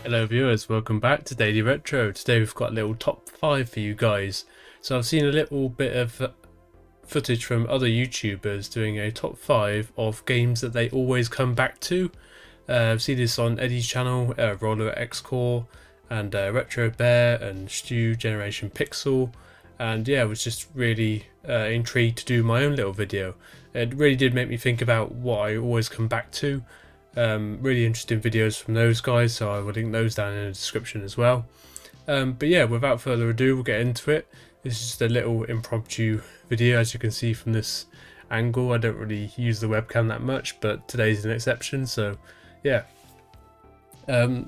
Hello viewers, welcome back to Daily Retro. Today we've got a little top 5 for you guys. So I've seen a little bit of footage from other YouTubers doing a top 5 of games that they always come back to. I've seen this on Eddie's channel, Roller X Core, and Retro Bear, and Stu Generation Pixel. And yeah, I was just really intrigued to do my own little video. It really did make me think about what I always come back to. Really interesting videos from those guys, so I will link those down in the description as well. But yeah, without further ado, we'll get into it. This is just a little impromptu video, as you can see from this angle. I don't really use the webcam that much, but today's an exception, so yeah.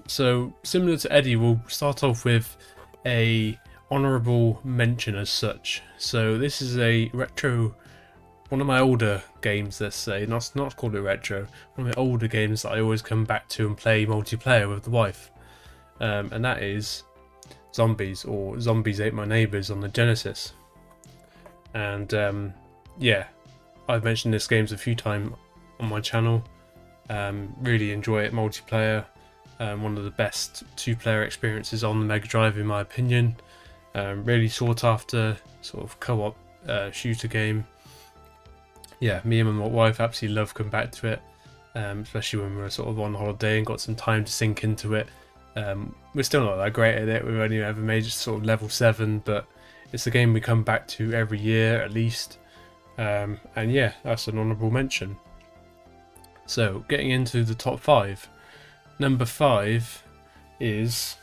So similar to Eddie, we'll start off with a honourable mention as such. So this is a retro, one of my older games, let's say, not called it retro, one of my older games that I always come back to and play multiplayer with the wife. And that is Zombies, or Zombies Ate My Neighbours on the Genesis. And yeah, I've mentioned this game a few times on my channel. Really enjoy it multiplayer. One of the best two-player experiences on the Mega Drive in my opinion. Really sought after sort of co-op shooter game. Yeah, me and my wife absolutely love coming back to it, especially when we're sort of on holiday and got some time to sink into it. We're still not that great at it, we've only ever made it sort of level 7, but it's a game we come back to every year at least. And yeah, that's an honourable mention. So, getting into the top 5. Number 5 is...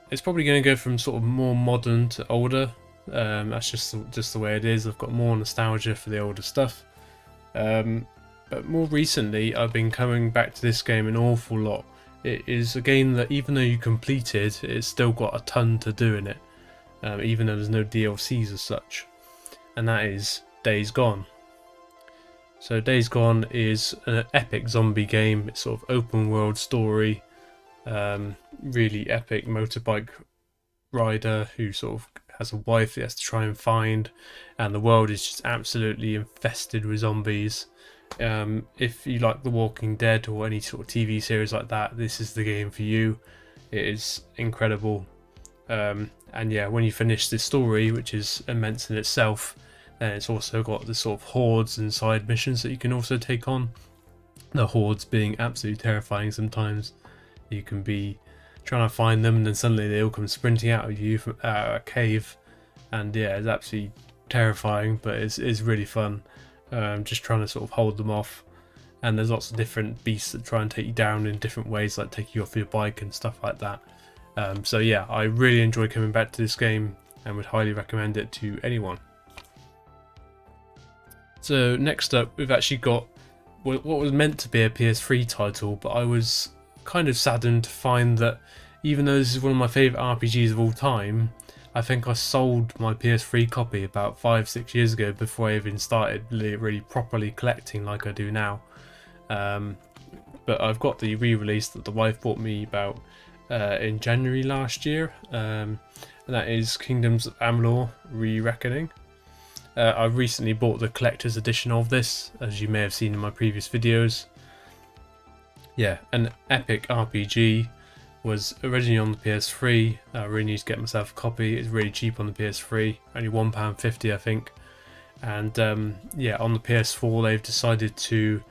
It's probably going to go from sort of more modern to older. That's just the way it is. I've got more nostalgia for the older stuff. But more recently, I've been coming back to this game an awful lot. It is a game that even though you complete it, it's still got a ton to do in it. Even though there's no DLCs as such. And that is Days Gone. So Days Gone is an epic zombie game. It's sort of open world story. Really epic motorbike rider who sort of has a wife he has to try and find, and the world is just absolutely infested with zombies. If you like The Walking Dead or any sort of TV series like that, this is the game for you. It is incredible. And yeah, when you finish this story, which is immense in itself, then it's also got the sort of hordes and side missions that you can also take on. The hordes being absolutely terrifying sometimes. You can be trying to find them and then suddenly they all come sprinting out of you from a cave, and yeah, it's absolutely terrifying, but it's really fun. Just trying to sort of hold them off, and there's lots of different beasts that try and take you down in different ways, like take you off your bike and stuff like that. So yeah, I really enjoy coming back to this game and would highly recommend it to anyone. So next up, we've actually got what was meant to be a PS3 title, but I was kind of saddened to find that even though this is one of my favourite RPGs of all time, I think I sold my PS3 copy about 5-6 years ago before I even started really properly collecting like I do now. But I've got the re-release that the wife bought me about in January last year, and that is Kingdoms of Amalur Re-Reckoning. I recently bought the collector's edition of this, as you may have seen in my previous videos. Yeah, an epic RPG. Was originally on the PS3. I really need to get myself a copy. It's really cheap on the PS3, only £1.50 I think. And yeah, on the PS4 they've decided to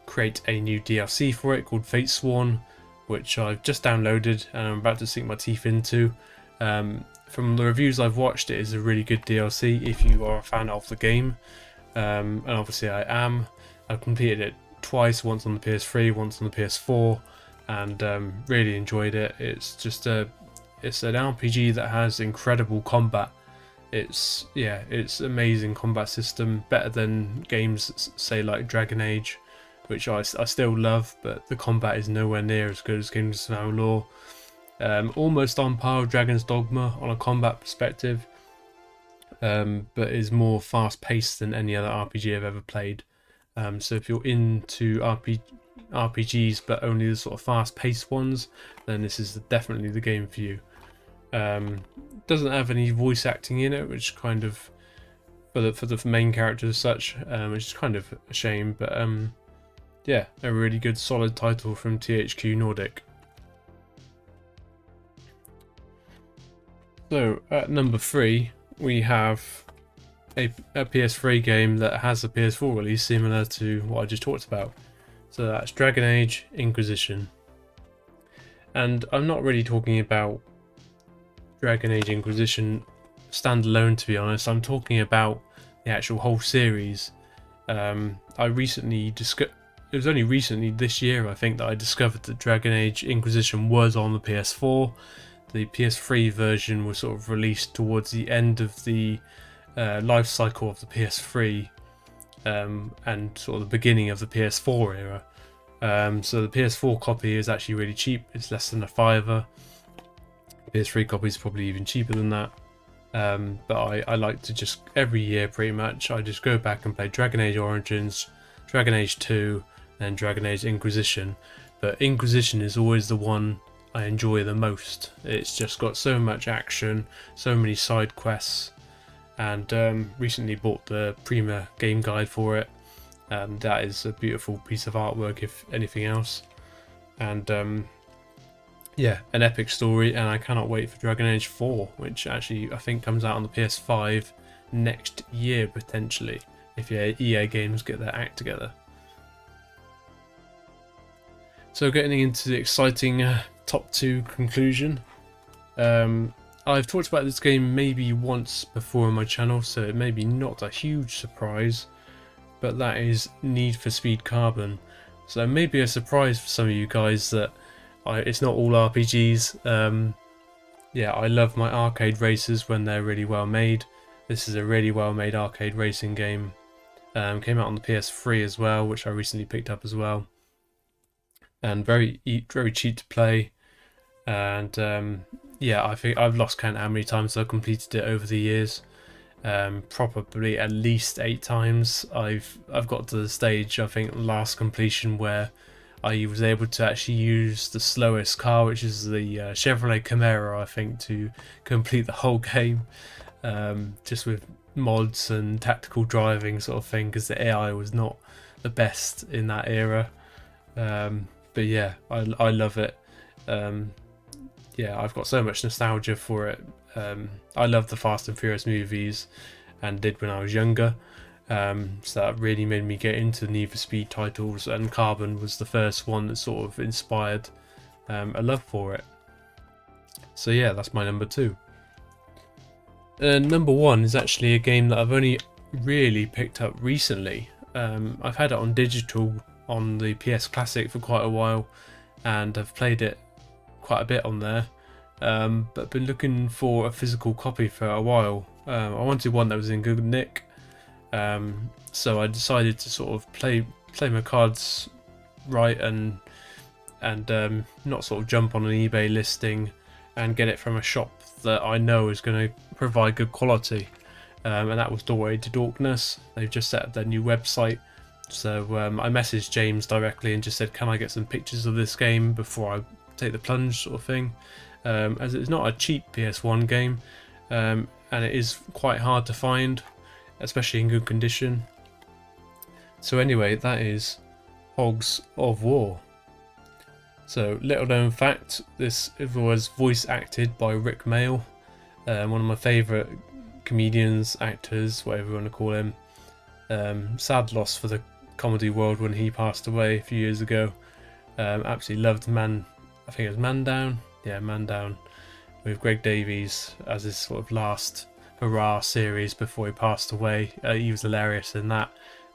create a new DLC for it called Fatesworn, which I've just downloaded and I'm about to sink my teeth into. From the reviews I've watched, it is a really good DLC if you are a fan of the game. And obviously I am. I've completed it twice, once on the PS3, once on the PS4. And really enjoyed it. It's just it's an RPG that has incredible combat. It's amazing combat system, better than games say like Dragon Age, which I still love, but the combat is nowhere near as good as Kingdoms of Amalur. Almost on par with Dragon's Dogma on a combat perspective, but is more fast paced than any other RPG I've ever played. So if you're into RPGs but only the sort of fast-paced ones, then this is definitely the game for you. Doesn't have any voice acting in it, which kind of for the main characters as such, which is kind of a shame. But yeah, a really good solid title from THQ Nordic. So at number 3 we have a PS3 game that has a PS4 release similar to what I just talked about. So that's Dragon Age Inquisition. And I'm not really talking about Dragon Age Inquisition standalone, to be honest. I'm talking about the actual whole series. I recently it was only recently this year, I think, that I discovered that Dragon Age Inquisition was on the PS4. The PS3 version was sort of released towards the end of the life cycle of the PS3 and sort of the beginning of the PS4 era. So the PS4 copy is actually really cheap. It's less than a £5. PS3 copy is probably even cheaper than that. But I like to just, every year pretty much, I just go back and play Dragon Age Origins, Dragon Age 2, and Dragon Age Inquisition. But Inquisition is always the one I enjoy the most. It's just got so much action, so many side quests, and recently bought the Prima game guide for it. That is a beautiful piece of artwork, if anything else. And yeah, an epic story, and I cannot wait for Dragon Age 4, which actually I think comes out on the PS5 next year potentially, if EA Games get their act together. So getting into the exciting top 2 conclusion. I've talked about this game maybe once before on my channel, so it may be not a huge surprise, but that is Need for Speed Carbon. So maybe a surprise for some of you guys that it's not all RPGs. Yeah, I love my arcade races when they're really well made. This is a really well made arcade racing game. Came out on the PS3 as well, which I recently picked up as well. And very cheap to play. And yeah, I think I've lost count how many times I've completed it over the years. Probably at least 8 times. I've got to the stage, I think, last completion, where I was able to actually use the slowest car, which is the Chevrolet Camaro, I think, to complete the whole game, just with mods and tactical driving sort of thing, because the AI was not the best in that era. But yeah, I love it. Yeah, I've got so much nostalgia for it. I love the Fast and Furious movies, and did when I was younger. So that really made me get into the Need for Speed titles, and Carbon was the first one that sort of inspired a love for it. So yeah, that's my number 2. Number 1 is actually a game that I've only really picked up recently. I've had it on digital on the PS Classic for quite a while, and I've played it quite a bit on there, but been looking for a physical copy for a while. I wanted one that was in good nick. So I decided to sort of play my cards right and not sort of jump on an eBay listing and get it from a shop that I know is going to provide good quality. And that was Doorway to Darkness. They've just set up their new website. So I messaged James directly and just said, can I get some pictures of this game before I take the plunge, sort of thing. As it's not a cheap PS1 game, and it is quite hard to find, especially in good condition. So anyway, that is Hogs of War. So little known fact, this was voice acted by Rick Mail, one of my favourite comedians, actors, whatever you want to call him. Sad loss for the comedy world when he passed away a few years ago. Absolutely loved I think it was Man Down. Yeah, Man Down, with Greg Davies as his sort of last hurrah series before he passed away. He was hilarious in that,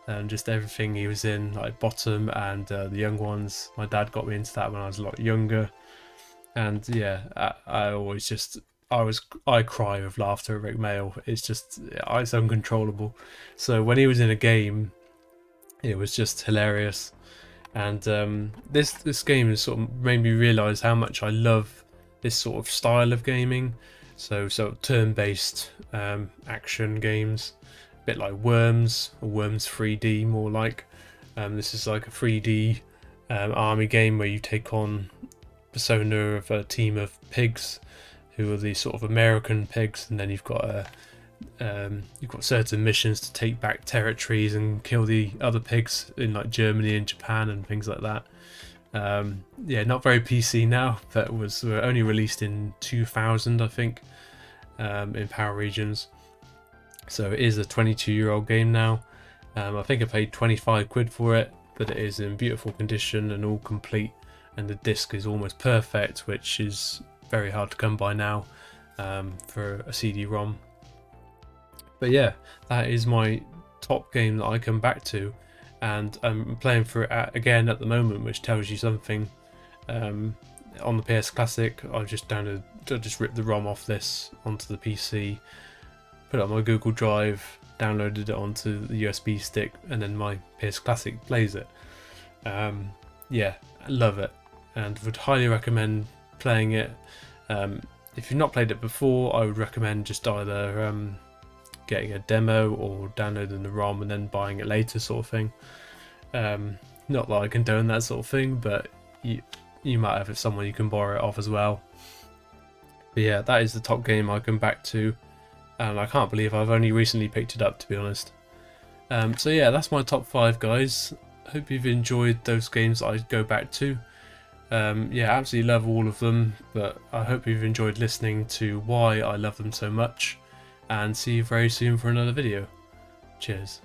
and just everything he was in, like Bottom and The Young Ones. My dad got me into that when I was a lot younger, and yeah, I cry with laughter at Rick Mail. It's uncontrollable. So when he was in a game, it was just hilarious. And this game has sort of made me realise how much I love this sort of style of gaming. So turn-based action games, a bit like Worms, or Worms 3D more like. This is like a 3D army game where you take on persona of a team of pigs, who are these sort of American pigs, and then you've got certain missions to take back territories and kill the other pigs in like Germany and Japan and things like that. Yeah, not very PC now, but was only released in 2000, I think. in power regions. So it is a 22-year-old game now. I think I paid 25 quid for it, but it is in beautiful condition and all complete, and the disc is almost perfect, which is very hard to come by now for a CD-ROM. But yeah, that is my top game that I come back to, and I'm playing for it again at the moment, which tells you something. On the PS Classic, I just ripped the ROM off this onto the PC, put it on my Google Drive, downloaded it onto the USB stick, and then my PS Classic plays it. Yeah, I love it, and would highly recommend playing it. If you've not played it before, I would recommend just either getting a demo or downloading the ROM and then buying it later, sort of thing. Not that I condone that sort of thing, but you might have someone you can borrow it off as well. But yeah, that is the top game I come back to, and I can't believe I've only recently picked it up, to be honest. So yeah, that's my top 5, guys. Hope you've enjoyed those games that I go back to. Yeah, absolutely love all of them, but I hope you've enjoyed listening to why I love them so much, and see you very soon for another video. Cheers.